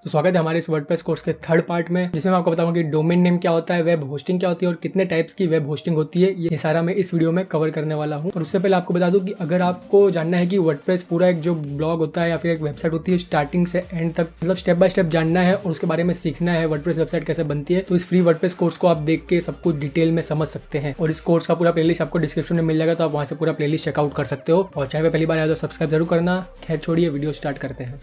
तो स्वागत है हमारे इस वर्डप्रेस कोर्स के थर्ड पार्ट में, जिसमें मैं आपको बताऊंगा कि डोमेन नेम क्या होता है, वेब होस्टिंग क्या होती है और कितने टाइप्स की वेब होस्टिंग होती है। ये सारा मैं इस वीडियो में कवर करने वाला हूं। और उससे पहले आपको बता दूं कि अगर आपको जानना है कि वर्डप्रेस पूरा एक जो ब्लॉग होता है या फिर एक वेबसाइट होती है स्टार्टिंग से एंड तक मतलब स्टेप बाय स्टेप जानना है और उसके बारे में सीखना है वर्डप्रेस वेबसाइट कैसे बनती है, तो इस फ्री वर्डप्रेस कोर्स को आप देख के सब कुछ डिटेल में समझ सकते हैं। और इस कोर्स का पूरा प्लेलिस्ट आपको डिस्क्रिप्शन में मिल जाएगा, तो आप वहां से पूरा प्लेलिस्ट चेकआउट कर सकते हो। और चैनल पे पहली बार आए तो सब्सक्राइब जरूर करना। खैर छोड़िए, वीडियो स्टार्ट करते हैं।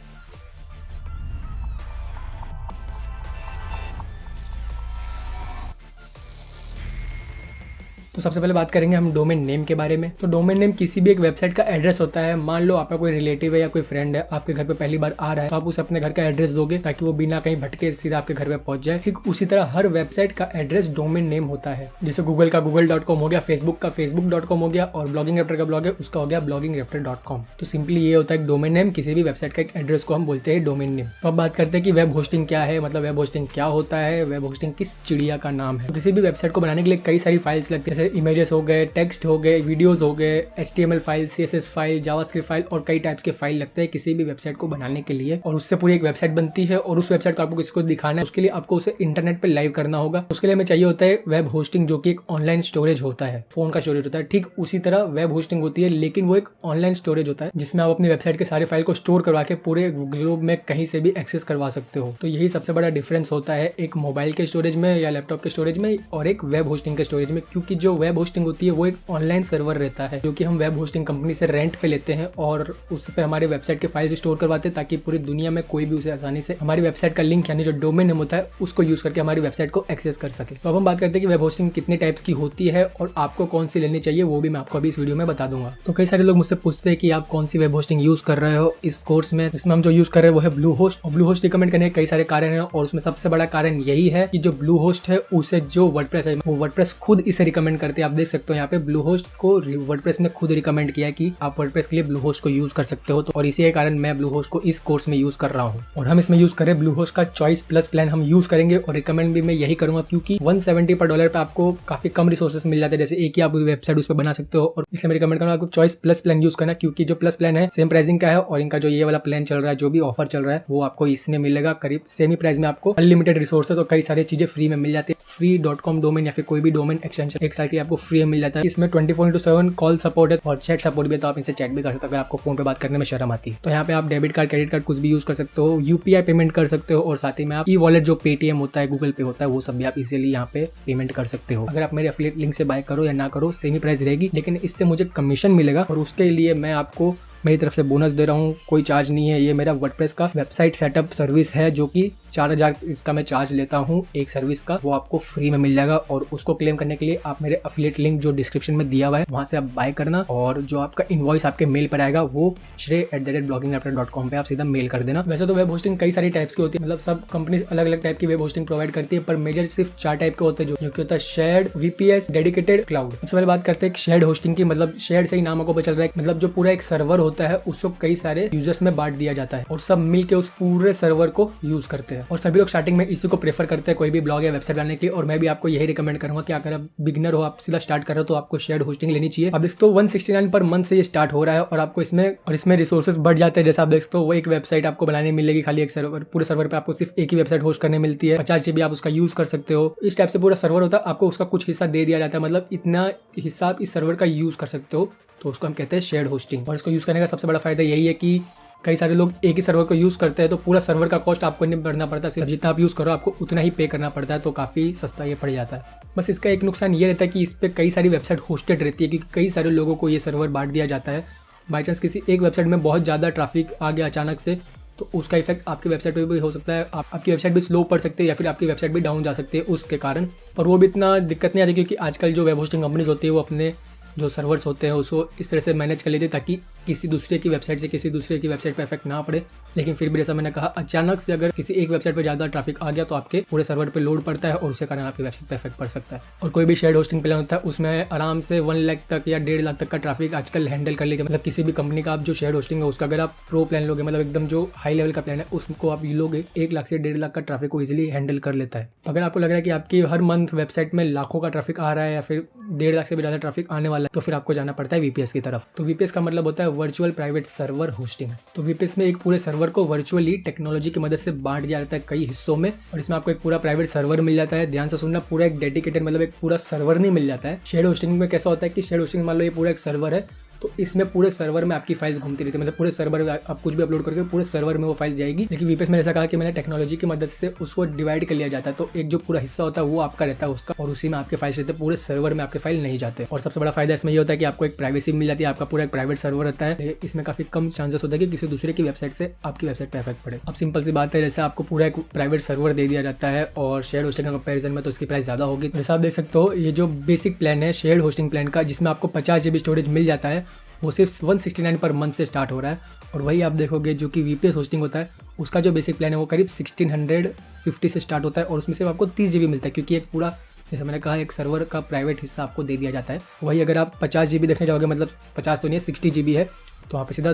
तो सबसे पहले बात करेंगे हम डोमेन नेम के बारे में। तो डोमेन नेम किसी भी एक वेबसाइट का एड्रेस होता है। मान लो आपका कोई रिलेटिव है या कोई फ्रेंड है, आपके घर पे पहली बार आ रहा है, तो आप उसे अपने घर का एड्रेस दोगे ताकि वो बिना कहीं भटके सीधा आपके घर पे पहुंच जाए। ठीक उसी तरह हर वेबसाइट का एड्रेस डोमेन नेम होता है। जैसे गूगल का google.com हो गया, फेसबुक का facebook.com हो गया और ब्लॉगिंग रैप्टर का ब्लॉग है उसका हो गया blogging-raptor.com। तो सिंपली ये होता है डोमेन नेम। किसी भी वेबसाइट का एक एड्रेस को हम बोलते हैं डोमेन नेम। तो अब बात करते हैं कि वेब होस्टिंग क्या है, मतलब वेब होस्टिंग क्या होता है, वेब होस्टिंग किस चिड़िया का नाम है। तो किसी भी वेबसाइट को बनाने के लिए कई सारी फाइल्स लगती है, जैसे इमेजेस हो गए, टेक्स्ट हो गए, वीडियोस हो गए, HTML file, CSS file, JavaScript file और कई टाइप्स के फाइल लगते हैं किसी भी वेबसाइट को बनाने के लिए। और उससे पूरी एक वेबसाइट बनती है और उस वेबसाइट को आपको किसी को दिखाना है, उसके लिए आपको उसे इंटरनेट पे लाइव करना होगा। उसके लिए हमें चाहिए होता है वेब होस्टिंग, जो कि एक ऑनलाइन स्टोरेज होता है, फोन का स्टोरेज होता है। ठीक उसी तरह वेब होस्टिंग होती है, लेकिन वो एक ऑनलाइन स्टोरेज होता है जिसमें आप अपनी वेबसाइट के सारे फाइल को स्टोर करवा के पूरे ग्लोब में कहीं से भी एक्सेस करवा सकते हो। तो यही सबसे बड़ा डिफरेंस होता है एक मोबाइल के स्टोरेज में या लैपटॉप के स्टोरेज में और एक वेब होस्टिंग के स्टोरेज में। क्योंकि जो वेब होस्टिंग होती है वो एक ऑनलाइन सर्वर रहता है, जो कि हम वेब होस्टिंग कंपनी से रेंट पे लेते हैं और उस पे हमारे वेबसाइट के फाइल्स स्टोर करवाते हैं ताकि पूरी दुनिया में कोई भी उसे आसानी से हमारी वेबसाइट का लिंक यानी जो डोमेन नेम होता है उसको यूज करके हमारी वेबसाइट को एक्सेस कर सके। तो अब हम बात करते हैं कि वेब होस्टिंग कितने टाइप्स की होती है और आपको कौन सी लेनी चाहिए, वो भी मैं आपको अभी इस वीडियो में बता दूंगा। तो कई सारे लोग मुझसे पूछते हैं कि आप कौन सी वेब होस्टिंग यूज कर रहे हो इस कोर्स में। इसमें हम जो यूज कर रहे हैं वो है ब्लू होस्ट। और ब्लू होस्ट रिकमेंड करने के कई सारे कारण हैं और उसमें सबसे बड़ा कारण यही है कि जो ब्लू होस्ट है उसे जो वर्डप्रेस है वो वर्डप्रेस खुद इसे रिकमेंड करते हैं। आप देख सकते हो यहाँ पे ब्लू होस्ट को वर्डप्रेस ने खुद रिकमेंड किया कि आप वर्डप्रेस के लिए ब्लू होस्ट को यूज कर सकते हो। तो और इसी के कारण मैं ब्लू होस्ट को इस कोर्स में यूज कर रहा हूँ। और हम इसमें यूज करें ब्लू होस्ट का चॉइस प्लस प्लान हम यूज करेंगे और रिकमेंड भी मैं यही करूंगा, क्योंकि $170 पर डॉलर पे आपको काफी कम रिसोर्सेस मिल जाते हैं, जैसे एक ही आप वेबसाइट उस पर बना सकते हो। और इसलिए मैं रिकमेंड करूंगा आपको चॉइस प्लस प्लान यूज करना, क्योंकि जो प्लस प्लान है सेम प्राइसिंग का है और इनका जो ये वाला प्लान चल रहा है, जो भी ऑफर चल रहा है वो आपको इसमें मिलेगा करीब सेम ही प्राइस में। आपको अनलिमिटेड रिसोर्सेज और कई सारी चीजें फ्री में मिल जाती है। free.com डोमेन या फिर कोई भी डोमेन एक्सटेंशन 1 साल के आपको फ्री में मिल जाता है। इसमें 24/7 कॉल सपोर्ट है और चैट सपोर्ट भी है, तो आप इनसे चैट भी कर सकते हो अगर आपको फोन पे बात करने में शर्म आती है। तो यहाँ पे आप डेबिट कार्ड, क्रेडिट कार्ड कुछ भी यूज कर सकते हो, UPI पेमेंट कर सकते हो और साथ ही में आप ई वॉलेट जो पेटीएम होता है, गूगल पे होता है, वो सब भी आप इजीली यहाँ पे पेमेंट कर सकते हो। अगर आप मेरे एफिलिएट लिंक से बाय करो या ना करो सेम ही प्राइस रहेगी, लेकिन इससे मुझे कमीशन मिलेगा और उसके लिए मैं आपको मेरी तरफ से बोनस दे रहा हूँ। कोई चार्ज नहीं है, ये मेरा वर्डप्रेस का वेबसाइट सेटअप सर्विस है जो कि 4000 इसका मैं चार्ज लेता हूँ एक सर्विस का, वो आपको फ्री में मिल जाएगा। और उसको क्लेम करने के लिए आप मेरे एफिलिएट लिंक जो डिस्क्रिप्शन में दिया हुआ है वहां से आप बाय करना और जो आपका इनवॉइस आपके मेल पर आएगा वो shrey@blogging-raptor.com पे आप सीधा मेल कर देना। वैसे तो वेब होस्टिंग कई सारी टाइप्स की होती है, मतलब सब कंपनी अलग अलग टाइप की वेब होस्टिंग प्रोवाइड करती है, पर मेजर सिर्फ 4 टाइप के होते हैं, जो कि होता है शेयर्ड, VPS, डेडिकेटेड, क्लाउड। सबसे पहले बात करते हैं शेयर्ड होस्टिंग की। मतलब शेयर्ड से ही नाम को पता चल रहा है, मतलब जो पूरा एक सर्वर होता है उसको कई सारे यूजर्स में बांट दिया जाता है और सब मिलके उस पूरे सर्वर को यूज करते हैं। और सभी लोग स्टार्टिंग में इसी को प्रेफर करते हैं कोई भी ब्लॉग या वेबसाइट बनाने के लिए। और मैं भी आपको यही रिकमेंड करूंगा कि अगर आप बिगिनर हो, आप सीधा स्टार्ट कर रहे हो, तो आपको शेयर्ड होस्टिंग लेनी चाहिए। अब देखो 169 पर मंथ से ये स्टार्ट हो रहा है और आपको इसमें रिसोर्सेज बढ़ जाते हैं। जैसे आप देखते हो वो एक वेबसाइट आपको बनाने मिलेगी खाली एक सर्वर, पूरे सर्वर पे आपको सिर्फ एक ही वेबसाइट होस्ट करने मिलती है, 50 GB आप उसका यूज कर सकते हो। इस टाइप से पूरा सर्वर होता है, आपको उसका कुछ हिस्सा दे दिया जाता है, मतलब इतना हिस्सा आप इस सर्वर का यूज कर सकते हो, तो उसको हम कहते हैं शेयर्ड होस्टिंग। और इसको यूज करने का सबसे बड़ा फायदा यही है कि कई सारे लोग एक ही सर्वर को यूज करते हैं, तो पूरा सर्वर का कॉस्ट आपको नहीं बढ़ना पड़ता, सिर्फ जितना आप यूज करो आपको उतना ही पे करना पड़ता है, तो काफी सस्ता ये पड़ जाता है। बस इसका एक नुकसान ये रहता है कि इस पे कई सारी वेबसाइट होस्टेड रहती है, क्योंकि कई सारे लोगों को ये सर्वर बांट दिया जाता है। बाई चांस किसी एक वेबसाइट में बहुत ज़्यादा ट्रैफिक आ गया अचानक से, तो उसका इफेक्ट आपकी वेबसाइट पे भी हो सकता है, आपकी वेबसाइट भी स्लो पड़ सकती है या फिर आपकी वेबसाइट भी डाउन जा सकती है उसके कारण। और वो भी इतना दिक्कत नहीं आती, क्योंकि आजकल जो वेब होस्टिंग कंपनीज होती है वो अपने जो सर्वर्स होते हैं उसको इस तरह से मैनेज कर लेते हैं ताकि किसी दूसरे की वेबसाइट से किसी दूसरे की वेबसाइट पे इफेक्ट ना पड़े। लेकिन फिर भी जैसा मैंने कहा, अचानक से अगर किसी एक वेबसाइट पे ज़्यादा ट्रैफिक आ गया तो आपके पूरे सर्वर पे लोड पड़ता है और उसके कारण आपकी वेबसाइट पे इफेक्ट पड़ सकता है। और कोई भी शेयर्ड होस्टिंग प्लान होता है उसमें आराम से 1 लाख तक या 1.5 लाख तक का ट्रैफिक आजकल हैंडल कर लेगा। मतलब किसी भी कंपनी का आप जो शेयर्ड होस्टिंग है उसका अगर आप प्रो प्लान लोगे, मतलब एकदम जो हाई लेवल का प्लान है, उसको आप लोगे 1 लाख से 1.5 लाख का ट्रैफिक को ईजिली हैंडल कर लेता है। अगर आपको लग रहा है कि आपकी हर मंथ वेबसाइट में लाखों का ट्रैफिक आ रहा है या फिर 1.5 लाख से भी ज़्यादा ट्रैफिक आने वाला है, तो फिर आपको जाना पड़ता है VPS की तरफ। तो VPS का मतलब होता है वर्चुअल प्राइवेट सर्वर होस्टिंग। तो वीपीएस में एक पूरे सर्वर को वर्चुअली टेक्नोलॉजी की मदद से बांट दिया जाता है कई हिस्सों में, और इसमें आपको एक पूरा प्राइवेट सर्वर मिल जाता है। ध्यान से सुनना, पूरा एक डेडिकेटेड मतलब एक पूरा सर्वर नहीं मिल जाता है। शेयर्ड होस्टिंग में कैसा होता है कि शेयर्ड होस्टिंग मान लो ये पूरा एक सर्वर है, तो इसमें पूरे सर्वर में आपकी फाइल्स घूमती रहती है, मतलब पूरे सर्वर में आप कुछ भी अपलोड करके पूरे सर्वर में वो फाइल जाएगी। लेकिन वीपीएस में ऐसा कहा कि मैंने टेक्नोलॉजी की मदद से उसको डिवाइड कर लिया जाता है, तो एक जो पूरा हिस्सा होता है वो आपका रहता है उसका, और उसी में आपके फाइल्स रहते हैं, पूरे सर्वर में आपके फाइल नहीं जाते। और सबसे बड़ा फायदा इसमें ये होता है कि आपको एक प्राइवेसी मिल जाती है, आपका पूरा एक प्राइवेट सर्वर रहता है। इसमें काफी कम चांसेस होता है कि किसी दूसरे की वेबसाइट से आपकी वेबसाइट पर इफेक्ट पड़े। अब सिंपल सी बात है, जैसे आपको पूरा एक प्राइवेट सर्वर दे दिया जाता है और शेयर्ड होस्टिंग का कंपैरिजन में तो इसकी प्राइस ज्यादा होगी। जैसे आप देख सकते हो, ये जो बेसिक प्लान है शेयर्ड होस्टिंग प्लान का, जिसमें आपको 50 GB स्टोरेज मिल जाता है, वो सिर्फ 169 पर मंथ से स्टार्ट हो रहा है। और वही आप देखोगे जो कि वीपीएस होस्टिंग होता है, उसका जो बेसिक प्लान है वो करीब 1650 से स्टार्ट होता है, और उसमें सिर्फ आपको 30 GB मिलता है, क्योंकि एक पूरा जैसे मैंने कहा एक सर्वर का प्राइवेट हिस्सा आपको दे दिया जाता है। वही अगर आप 50 GB देखने जाओगे, मतलब 50 तो नहीं है 60 GB है, तो वहाँ पे सीधा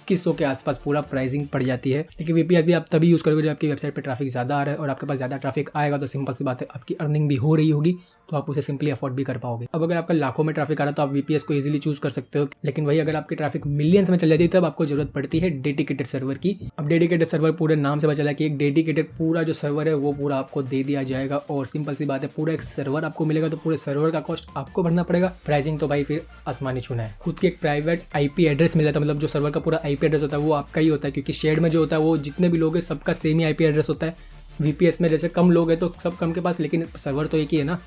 2100 के आसपास पूरा प्राइसिंग पड़ जाती है। लेकिन वीपीएस भी आप तभी यूज़ करोगे जब आपकी वेबसाइट पे ट्रैफिक ज़्यादा आ रहा है, और आपके पास ज़्यादा ट्रैफिक आएगा तो सिंपल सी बात है आपकी अर्निंग भी हो रही होगी, तो आप उसे सिंपली अफोर्ड भी कर पाओगे। अब अगर आपका लाखों में ट्रैफिक आ रहा है तो आप वीपीएस को इजीली चूज कर सकते हो, लेकिन वही अगर आपकी ट्रैफिक मिलियंस में चल जाती है तब आपको जरूरत पड़ती है डेडिकेटेड सर्वर की। अब डेडिकेटेड सर्वर पूरे नाम से पता चला कि एक डेडिकेटेड पूरा जो सर्वर है वो पूरा आपको दे दिया जाएगा, और सिंपल सी बात है पूरा एक सर्वर आपको मिलेगा, तो पूरे सर्वर का कॉस्ट आपको भरना पड़ेगा। प्राइसिंग तो भाई फिर आसमानी छूना है। खुद की एक प्राइवेट आईपी एड्रेस मिल जाता है, मतलब जो सर्वर का पूरा आईपी एड्रेस होता है वो आपका ही होता है, क्योंकि शेयर्ड में जो होता है वो जितने भी लोग हैं सबका सेम ही आईपी एड्रेस होता है। वीपीएस में जैसे कम लोग हैं तो सब कम के पास, लेकिन सर्वर तो एक ही है ना,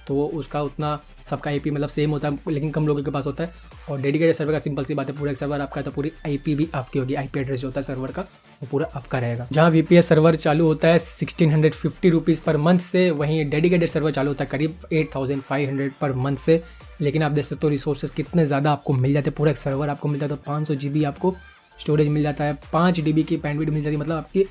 तो वो उसका उतना सबका आईपी मतलब सेम होता है, लेकिन कम लोगों के पास होता है। और डेडिकेटेड सर्वर का सिंपल सी बात है, पूरा एक सर्वर आपका है तो पूरी आईपी भी आपकी होगी। आईपी एड्रेस जो होता है सर्वर का वो पूरा आपका रहेगा। जहाँ वीपीएस सर्वर चालू होता है 1650 रुपीज़ पर मंथ से, वहीं डेडिकेटेड सर्वर चालू होता है करीब 8500 पर मंथ से। लेकिन आप देख सकते हो रिसोर्सेज कितने ज़्यादा आपको मिल जाते हैं। पूरा एक सर्वर आपको मिलता है तो 500 GB आपको स्टोरेज मिल जाता है, 5 DB की बैंडविड्थ मिल जाती है, मतलब आपकी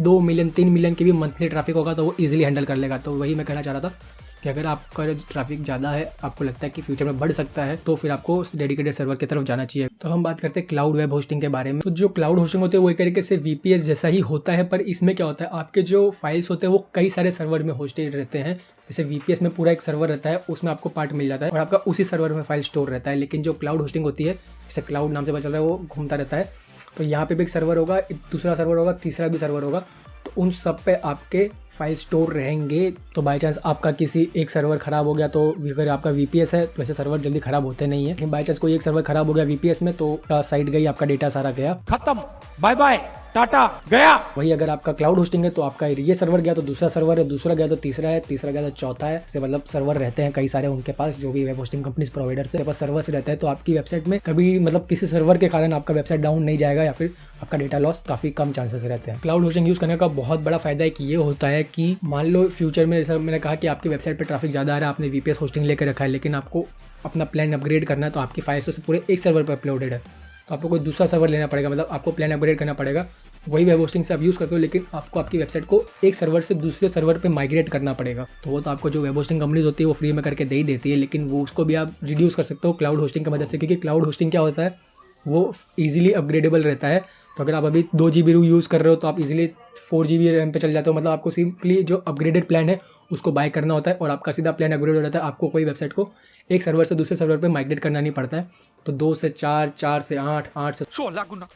2 मिलियन 3 मिलियन की भी मंथली ट्रैफिक होगा तो वो इजीली हैंडल कर लेगा। तो वही मैं कहना चाह रहा था कि अगर आपका ट्रैफिक ज़्यादा है, आपको लगता है कि फ्यूचर में बढ़ सकता है, तो फिर आपको डेडिकेटेड सर्वर की तरफ जाना चाहिए। तो हम बात करते हैं क्लाउड वेब होस्टिंग के बारे में। तो जो क्लाउड होस्टिंग होते हैं वो एक तरीके से वीपीएस जैसा ही होता है, पर इसमें क्या होता है आपके जो फाइल्स होते हैं वो कई सारे सर्वर में होस्टेड रहते हैं। जैसे वीपीएस में पूरा एक सर्वर रहता है, उसमें आपको पार्ट मिल जाता है और आपका उसी सर्वर में फाइल स्टोर रहता है। लेकिन जो क्लाउड होस्टिंग होती है, जैसे क्लाउड नाम से पता चल रहा है, वो घूमता रहता है। तो यहाँ पे भी एक सर्वर होगा, दूसरा सर्वर होगा, तीसरा भी सर्वर होगा, तो उन सब पे आपके फाइल स्टोर रहेंगे। तो बाय चांस आपका किसी एक सर्वर खराब हो गया, तो अगर आपका वीपीएस है तो वैसे सर्वर जल्दी खराब होते नहीं है, लेकिन बाय चांस कोई एक सर्वर खराब हो गया वीपीएस में तो साइट गई, आपका डेटा सारा गया, खत्म, बाय बाय टाटा गया। वही अगर आपका क्लाउड होस्टिंग है तो आपका ये सर्वर गया तो दूसरा सर्वर है, दूसरा गया तो तीसरा है, तीसरा गया तो चौथा है। से मतलब सर्वर रहते हैं कई सारे उनके पास, जो भी वेब होस्टिंग कंपनीज प्रोवाइडर से पास सर्वर्स रहते हैं। तो आपकी वेबसाइट में कभी मतलब किसी सर्वर के कारण आपका वेबसाइट डाउन नहीं जाएगा, या फिर आपका डेटा लॉस काफी कम चांसेस रहते हैं। क्लाउड होस्टिंग यूज करने का बहुत बड़ा फायदा है कि ये होता है कि मान लो फ्यूचर में, जैसा मैंने कहा कि आपकी वेबसाइट पर ट्रैफिक ज्यादा आ रहा है, आपने वीपीएस होस्टिंग लेकर रखा है, लेकिन आपको अपना प्लान अपग्रेड करना है, तो आपकी फाइल्स तो पूरे एक सर्वर पर अपलोडेड है, तो आपको कोई दूसरा सर्वर लेना पड़ेगा, मतलब आपको प्लान अपग्रेड करना पड़ेगा। वही वेब होस्टिंग से आप यूज़ करते हो, लेकिन आपको आपकी वेबसाइट को एक सर्वर से दूसरे सर्वर पे माइग्रेट करना पड़ेगा। तो वो तो आपको जो वेब होस्टिंग कंपनीज होती है वो फ्री में करके दे ही देती है, लेकिन वो उसको भी आप रिड्यूस कर सकते हो क्लाउड होस्टिंग की मदद से, क्योंकि क्लाउड होस्टिंग क्या होता है वो इजीली अपग्रेडेबल रहता है। तो अगर आप अभी 2 GB यूज़ कर रहे हो तो आप इजीली 4 GB रैम पे चल जाते हो, मतलब आपको सिंपली जो अपग्रेडेड प्लान है उसको बाय करना होता है और आपका सीधा प्लान अपग्रेड हो जाता है। आपको कोई वेबसाइट को एक सर्वर से दूसरे सर्वर पे माइग्रेट करना नहीं पड़ता है। तो 2 से 4, 4 से 8, 8 से 16 गुना,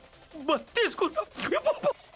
32 गुना,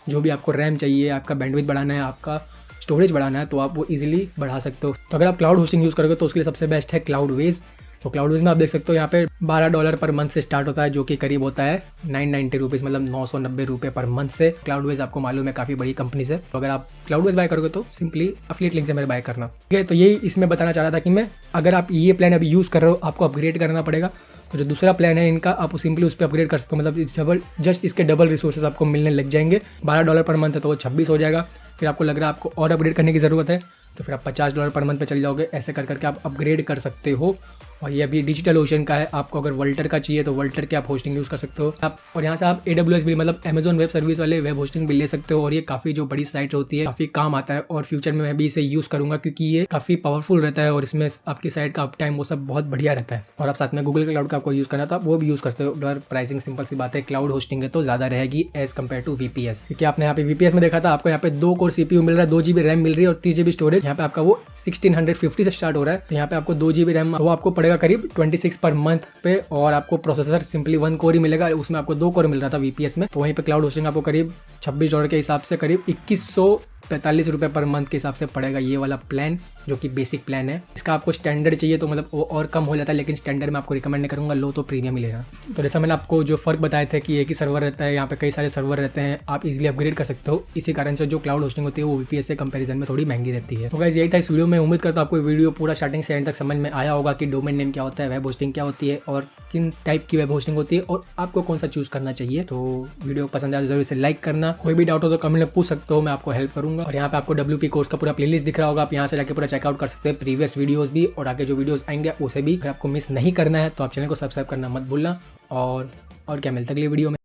जो भी आपको रैम चाहिए, आपका बैंडविड्थ बढ़ाना है, आपका स्टोरेज बढ़ाना है, तो आप वो इजीली बढ़ा सकते हो। तो अगर आप क्लाउड होस्टिंग यूज़ करोगे तो उसके लिए सबसे बेस्ट है क्लाउडवेज। तो क्लाउडवेज में आप देख सकते हो यहाँ पे $12 पर मंथ से स्टार्ट होता है, जो कि करीब होता है 990 रुपीज़, मतलब 990 रुपये पर मंथ से। क्लाउडवेज आपको मालूम है काफ़ी बड़ी कंपनी से, तो अगर आप क्लाउडवेज बाय करोगे तो सिंपली एफिलिएट लिंक से मेरे बाय करना, ठीक है। तो यही इसमें बताना चाह रहा था कि मैं, अगर आप ये प्लान अभी यूज़ कर रहे हो, आपको अपग्रेड करना पड़ेगा, तो जो दूसरा प्लान है इनका आप सिंपली उस पर अपग्रेड कर सकते हो, मतलब जस्ट इसके डबल रिसोर्सेज आपको मिलने लग जाएंगे। $12 पर मंथ है तो वो 26 हो जाएगा। फिर आपको लग रहा है आपको और अपग्रेड करने की ज़रूरत है तो फिर आप $50 पर मंथ पे चल जाओगे। ऐसे कर करके आप अपग्रेड कर सकते हो। और ये अभी डिजिटल ओशन का है, आपको अगर वल्टर का चाहिए तो वल्टर के आप होस्टिंग यूज़ कर सकते हो आप। और यहाँ से आप AWS भी, मतलब अमेजोन वेब सर्विस वाले वेब होस्टिंग भी ले सकते हो। और ये काफ़ी जो बड़ी साइट होती है काफ़ी काम आता है, और फ्यूचर में मैं भी इसे यूज़ करूँगा क्योंकि ये काफ़ी पावरफुल रहता है और इसमें आपकी साइट का अप टाइम वो सब बहुत बढ़िया रहता है। और आप साथ में गूगल क्लाउड का आपको यूज़ करना तो आप वो भी यूज़ करते हो। और प्राइसिंग सिंपल सी बात है, क्लाउड होस्टिंग है तो ज़्यादा रहेगी एज कम्पेयर टू VPS, क्योंकि आपने यहाँ पे VPS में देखा था आपको यहाँ पे 2 कोर CPU मिल रहा है, 2 GB रैम मिल रही है और 30 GB स्टोरेज। यहाँ पे आपका वो 1650 से स्टार्ट हो रहा है, तो यहाँ पे आपको 2 GB रैम वो आपको पड़ेगा पड़ेगा करीब 26 पर मंथ पे, और आपको प्रोसेसर सिंपली 1 कोर ही मिलेगा, उसमें आपको 2 कोर मिल रहा था VPS में। तो वहीं पे क्लाउड होस्टिंग आपको करीब $26 के हिसाब से करीब 2145 रुपये पर मंथ के हिसाब से पड़ेगा ये वाला प्लान, जो कि बेसिक प्लान है। इसका आपको स्टैंडर्ड चाहिए तो मतलब वो और कम हो जाता है, लेकिन स्टैंडर्ड में आपको रिकमेंड नहीं करूँगा, लो तो प्रीमियम ही लेना। तो जैसा मैंने आपको जो फ़र्क बताए थे कि एक ही सर्वर रहता है, यहाँ पे कई सारे सर्वर रहते हैं, आप इजीली अपग्रेड कर सकते हो। इसी कारण से जो क्लाउड होस्टिंग होती है वो VPS से कंपैरिजन में थोड़ी महंगी रहती है। तो गाइस यही था इस वीडियो में। उम्मीद करता हूँ आपको वीडियो पूरा स्टार्टिंग से एंड तक समझ में आया होगा कि डोमेन नेम क्या होता है, वेब होस्टिंग क्या होती है, और किन टाइप की वेब होस्टिंग होती है, और आपको कौन सा चूज़ करना चाहिए। तो वीडियो पसंद आया तो जरूर इसे लाइक करना। कोई भी डाउट हो तो कमेंट में पूछ सकते हो, मैं आपको हेल्प करूँगा। और यहाँ पे आपको WP कोर्स का पूरा प्लेलिस्ट दिख रहा होगा, आप यहाँ से जाके पूरा चेकआउट कर सकते हैं, प्रीवियस वीडियोस भी और आगे जो वीडियोस आएंगे उसे भी। अगर आपको मिस नहीं करना है तो आप चैनल को सब्सक्राइब करना मत भूलना। और क्या मिलता है अगली वीडियो में।